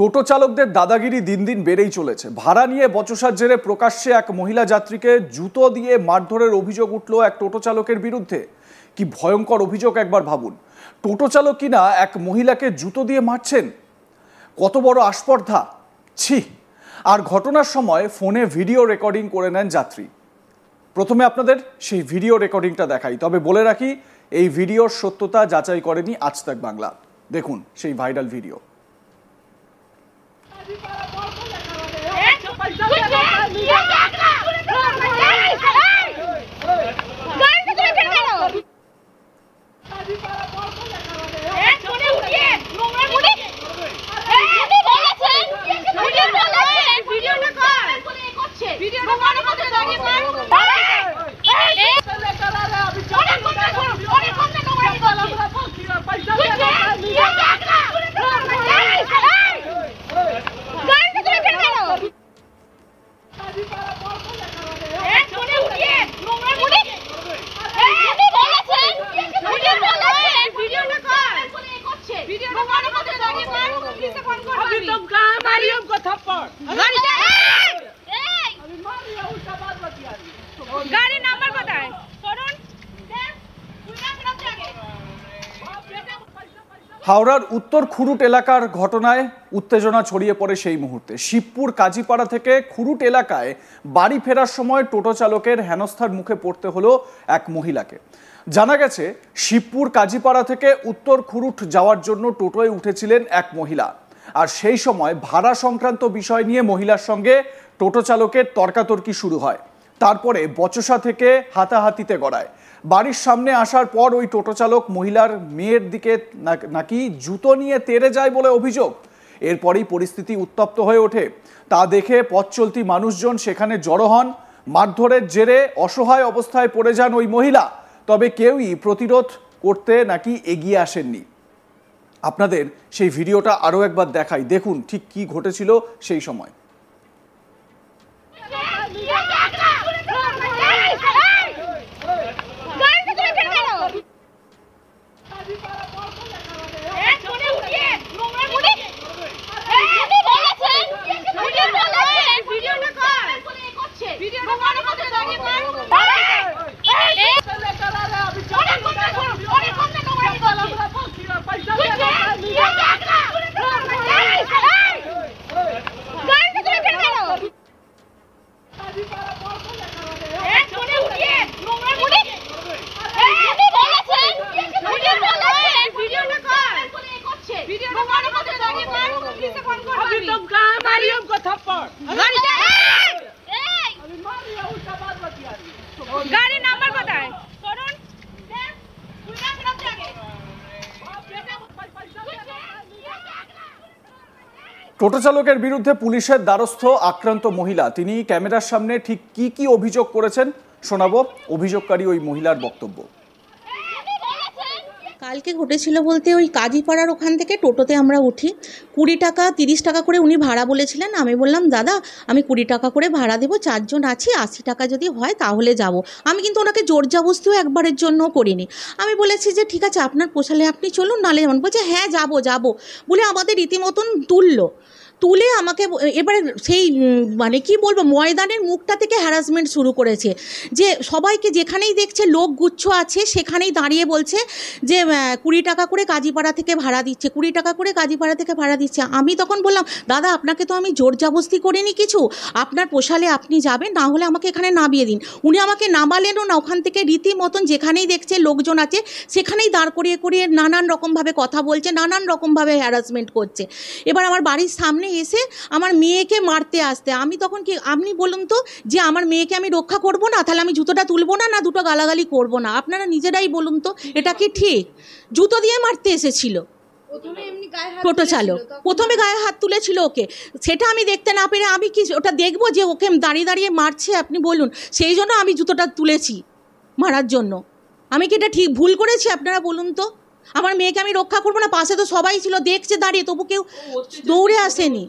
টোটো চালকদের দাদাগিরি দিন দিন বেড়েই চলেছে। ভাড়া নিয়ে বচসার জেরে প্রকাশ্যে এক মহিলা যাত্রীকে জুতো দিয়ে মারধরের অভিযোগ উঠল এক টোটো চালকের বিরুদ্ধে। কি ভয়ঙ্কর অভিযোগ একবার ভাবুন। টোটো চালক কিনা এক মহিলাকে জুতো দিয়ে মারছেন, কত বড় আস্পর্ধা! ছি! আর ঘটনার সময় ফোনে ভিডিও রেকর্ডিং করে নেন যাত্রী। প্রথমে আপনাদের সেই ভিডিও রেকর্ডিংটা দেখাই, তবে বলে রাখি এই ভিডিওর সত্যতা যাচাই করেনি আজ তাক বাংলা। দেখুন সেই ভাইরাল ভিডিও। হাওড়ার উত্তর খুরুট এলাকার ঘটনায় উত্তেজনা ছড়িয়ে পড়ে সেই মুহূর্তে। শিবপুর কাজীপাড়া থেকে খুরুট এলাকায় বাড়ি ফেরার সময় টোটো চালকের হেনস্থার মুখে পড়তে হলো এক মহিলাকে। জানা গেছে শিবপুর কাজীপাড়া থেকে উত্তর খুরুট যাওয়ার জন্য টোটোয় উঠেছিলেন এক মহিলা, আর সেই সময় ভাড়া সংক্রান্ত বিষয় নিয়ে মহিলার সঙ্গে টোটো চালকের তর্কাতর্কি শুরু হয়। তারপরে বচসা থেকে হাতাহাতিতে গড়ায়। বাড়ির সামনে আসার পর ওই টোটো চালক মহিলার মেয়ের দিকে নাকি জুতো নিয়ে তেড়ে যায় বলে অভিযোগ। এরপরই পরিস্থিতি উত্তপ্ত হয়ে ওঠে। তা দেখে পথ চলতি মানুষজন সেখানে জড়ো হন। মারধরের জেরে অসহায় অবস্থায় পড়ে যান ওই মহিলা, তবে কেউই প্রতিরোধ করতে নাকি এগিয়ে আসেননি। আপনাদের সেই ভিডিওটা আরও একবার দেখাই, দেখুন ঠিক কি ঘটেছিল সেই সময়। টোটো চালকের বিরুদ্ধে পুলিশের দ্বারস্থ আক্রান্ত মহিলা, তিনি ক্যামেরার সামনে ঠিক কি কি অভিযোগ করেছেন শোনাবো অভিযোগকারী ওই মহিলার বক্তব্য। কালকে ঘটেছিল বলতে ওই কাজীপাড়ার ওখান থেকে টোটোতে আমরা উঠি, 20 টাকা 30 টাকা করে উনি ভাড়া বলেছিলেন। আমি বললাম দাদা আমি 20 টাকা করে ভাড়া দেবো, 4 জন আছি, 80 টাকা যদি হয় তাহলে যাব। আমি কিন্তু ওনাকে জোর জবরদস্তিও একবারের জন্য করিনি। আমি বলেছি যে ঠিক আছে আপনার পোষালে আপনি চলুন, নালে যেমন। বলছে হ্যাঁ যাবো বলে আমাদের রীতিমতন তুলে আমাকে এবারে সেই মানে কি বলবো ময়দানের মুখটা থেকে হ্যারাসমেন্ট শুরু করেছে। যে সবাইকে যেখানেই দেখছে লোক গুচ্ছ আছে সেখানেই দাঁড়িয়ে বলছে যে 20 টাকা করে কাজীপাড়া থেকে ভাড়া দিচ্ছে, 20 টাকা করে কাজীপাড়া থেকে ভাড়া দিচ্ছে। আমি তখন বললাম দাদা আপনাকে তো আমি জোর জবরদস্তি করিনি কিছু, আপনার পোষালে আপনি যাবেন, না হলে আমাকে এখানে নামিয়ে দিন। উনি আমাকে নামালেনও না, ওখান থেকে রীতিমতন যেখানেই দেখছে লোকজন আছে সেখানেই দাঁড় করিয়ে নানান রকমভাবে কথা বলছে, নানান রকমভাবে হ্যারাসমেন্ট করছে। এবার আমার বাড়ির সামনে এসে আমার মেয়েকে মারতে আসতে, আমি তখন কি আপনি বলুন তো যে আমার মেয়েকে আমি রক্ষা করব না, তাহলে আমি জুতোটা তুলবো না, দুটো গালাগালি করব না? আপনারা নিজেরাই বলুন তো এটা কি ঠিক? জুতো দিয়ে মারতে এসেছিল টোটো চালক, প্রথমে গায়ে হাত তুলেছিল ওকে, সেটা আমি দেখতে না পেরে আমি কি ওটা দেখবো যে ওকে দাঁড়িয়ে মারছে? আপনি বলুন। সেই জন্য আমি জুতোটা তুলেছি মারার জন্য। আমি কি এটা ঠিক ভুল করেছি? আপনারা বলুন তো। আমার মেয়েকে আমি রক্ষা করবো না? পাশে তো সবাই ছিল দেখছে দাঁড়িয়ে, তবু কেউ দৌড়ে আসেনি।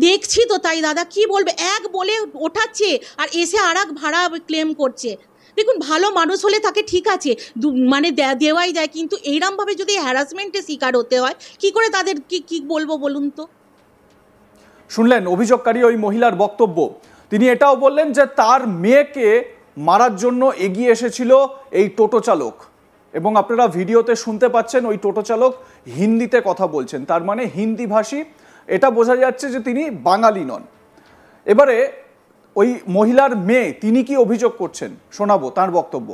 দেখছি তো তাই দাদা, কি বলবে, এক বলে ওঠাচ্ছে আর এসে আর এক ভাড়া ক্লেম করছে। দেখুন ভালো মানুষ হলে তাকে ঠিক আছে মানে দেওয়াই যায়, কিন্তু এইরমভাবে যদি হ্যারাসমেন্টের শিকার হতে হয় কি করে তাদের কি বলবো বলুন তো। শুনলেন অভিযোগকারী ওই মহিলার বক্তব্য। তিনি এটাও বললেন যে তার মেয়েকে মারার জন্য এগিয়ে এসেছিল এই টোটো চালক, এবং আপনারা ভিডিওতে শুনতে পাচ্ছেন ওই টোটো চালক হিন্দিতে কথা বলছেন, তার মানে হিন্দি ভাষী। এটা বোঝা যাচ্ছে যে তিনি বাঙালি নন। এবারে ওই মহিলার মেয়ে তিনি কি অভিযোগ করছেন শোনাবো তার বক্তব্য।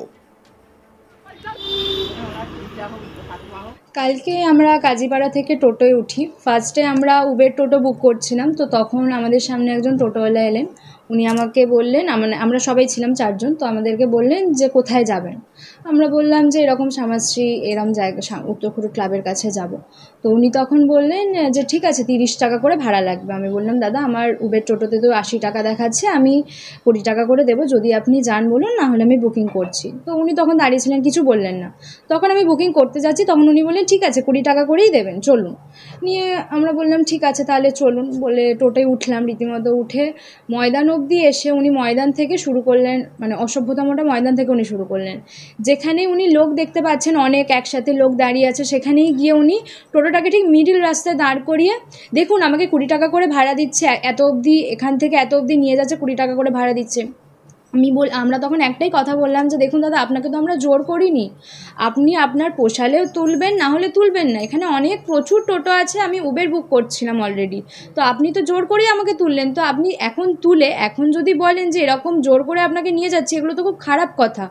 কালকে আমরা কাজীপাড়া থেকে টোটোয় উঠি। ফার্স্টে আমরা উবের টোটো বুক করছিলাম, তো তখন আমাদের সামনে একজন টোটোওয়ালা এলেন। উনি আমাকে বললেন, আমরা সবাই ছিলাম 4 জন, তো আমাদেরকে বললেন যে কোথায় যাবেন। আমরা বললাম যে এরকম শ্যামাশ্রী এরম জায়গা উত্তরখুরু ক্লাবের কাছে যাব। তো উনি তখন বললেন যে ঠিক আছে 30 টাকা করে ভাড়া লাগবে। আমি বললাম দাদা আমার উবের টোটোতে তো 80 টাকা দেখাচ্ছে, আমি 20 টাকা করে দেবো, যদি আপনি যান বলুন, না হলে আমি বুকিং করছি। তো উনি তখন দাঁড়িয়েছিলেন, কিছু বললেন না। তখন আমি বুকিং করতে যাচ্ছি, তখন উনি বললেন ঠিক আছে 20 টাকা করেই দেবেন, চলুন। নিয়ে আমরা বললাম ঠিক আছে তাহলে চলুন বলে টোটোয় উঠলাম। রীতিমতো উঠে ময়দান অবধি এসে উনি ময়দান থেকে শুরু করলেন, মানে অসভ্যতামটা ময়দান থেকে উনি শুরু করলেন। যেখানে উনি লোক দেখতে পাচ্ছেন অনেক একসাথে লোক দাঁড়িয়ে আছে, সেখানেই গিয়ে উনি টোটোটাকে ঠিক মিডিল রাস্তায় দাঁড় করিয়ে, দেখুন আমাকে 20 টাকা করে ভাড়া দিচ্ছে, এত অবধি এখান থেকে এত অবধি নিয়ে যাচ্ছে, 20 টাকা করে ভাড়া দিচ্ছে। আমরা তখন একটাই কথা বললাম যে দেখুন দাদা আপনাকে তো আমরা জোর করিনি, আপনি আপনার পোষালেও তুলবেন, না হলে তুলবেন না। এখানে অনেক প্রচুর টোটো আছে, আমি উবের বুক করছিলাম অলরেডি, তো আপনি তো জোর করেই আমাকে তুললেন, তো আপনি এখন এখন যদি বলেন যে এরকম জোর করে আপনাকে নিয়ে যাচ্ছি, এগুলো তো খুব খারাপ কথা।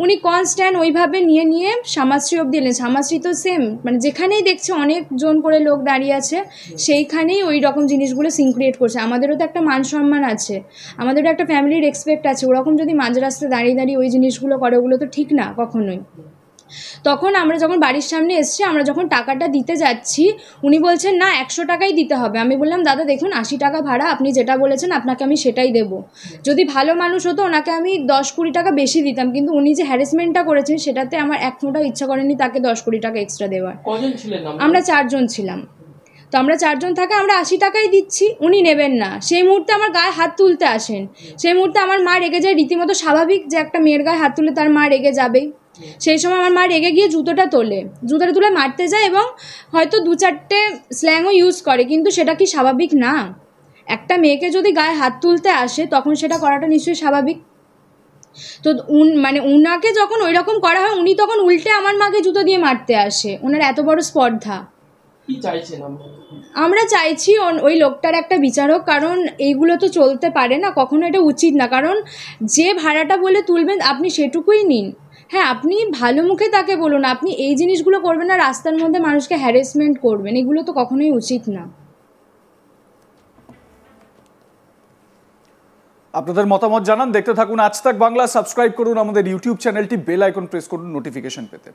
উনি কনস্ট্যান্ট ওইভাবে নিয়ে শ্যামাশ্রী অবধি এলেন। শ্যামাশ্রী তো সেম, মানে যেখানেই দেখছে অনেকজন করে লোক দাঁড়িয়ে আছে সেইখানেই ওই রকম জিনিসগুলো সিন ক্রিয়েট করছে। আমাদেরও তো একটা মান সম্মান আছে, আমাদেরও একটা ফ্যামিলির রেসপেক্ট আছে। ওরকম যদি মাঝ রাস্তায় দাঁড়িয়ে ওই জিনিসগুলো করে, ওগুলো তো ঠিক না কখনোই। তখন আমরা যখন বাড়ির সামনে এসছি, আমরা যখন টাকাটা দিতে যাচ্ছি, উনি বলছেন না 100 টাকাই দিতে হবে। আমি বললাম দাদা দেখুন 80 টাকা ভাড়া, আপনি যেটা বলেছেন আপনাকে আমি সেটাই দেবো। যদি ভালো মানুষ হতো ওনাকে আমি 10-20 টাকা বেশি দিতাম, কিন্তু উনি যে হ্যারাসমেন্টটা করেছেন সেটাতে আমার এক ফোঁটাও ইচ্ছা করেনি তাকে 10-20 টাকা এক্সট্রা দেওয়ার। আমরা 4 জন ছিলাম, তো আমরা 4 জন থাকা আমরা 80 টাকাই দিচ্ছি, উনি নেবেন না। সেই মুহূর্তে আমার গায়ে হাত তুলতে আসেন, সেই মুহূর্তে আমার মা রেগে যায়। রীতিমতো স্বাভাবিক যে একটা মেয়ের গায়ে হাত তুলে তার মা রেগে যাবেই। সেই সময় আমার মা রেগে গিয়ে জুতোটা তুলে মারতে যায়, এবং হয়তো 2-4টে স্ল্যাংও ইউজ করে, কিন্তু সেটা কি স্বাভাবিক না? একটা মেয়েকে যদি গায়ে হাত তুলতে আসে তখন সেটা করাটা নিশ্চয়ই স্বাভাবিক। তো উনাকে যখন ওই রকম করা হয়, উনি তখন উল্টে আমার মাকে জুতো দিয়ে মারতে আসে। ওনার এত বড় স্পর্ধা। আমরা চাইছি ওই লোকটার একটা বিচার হোক, কারণ এইগুলো তো চলতে পারে না, কখনো এটা উচিত না। কারণ যে ভাড়াটা বলে তুলবেন আপনি সেটুকুই নিন। হ্যাঁ আপনি ভালো মুখে তাকে বলুন, আপনি এই জিনিসগুলো করবেন না, রাস্তার মধ্যে মানুষকে হ্যারাসমেন্ট করবেন, এগুলো তো কখনোই উচিত না। আপনাদের মতামত জানান, দেখতে থাকুন আজ তাক বাংলা। সাবস্ক্রাইব করুন আমাদের ইউটিউব চ্যানেলটি, বেল আইকন প্রেস করুন নোটিফিকেশন পেতে।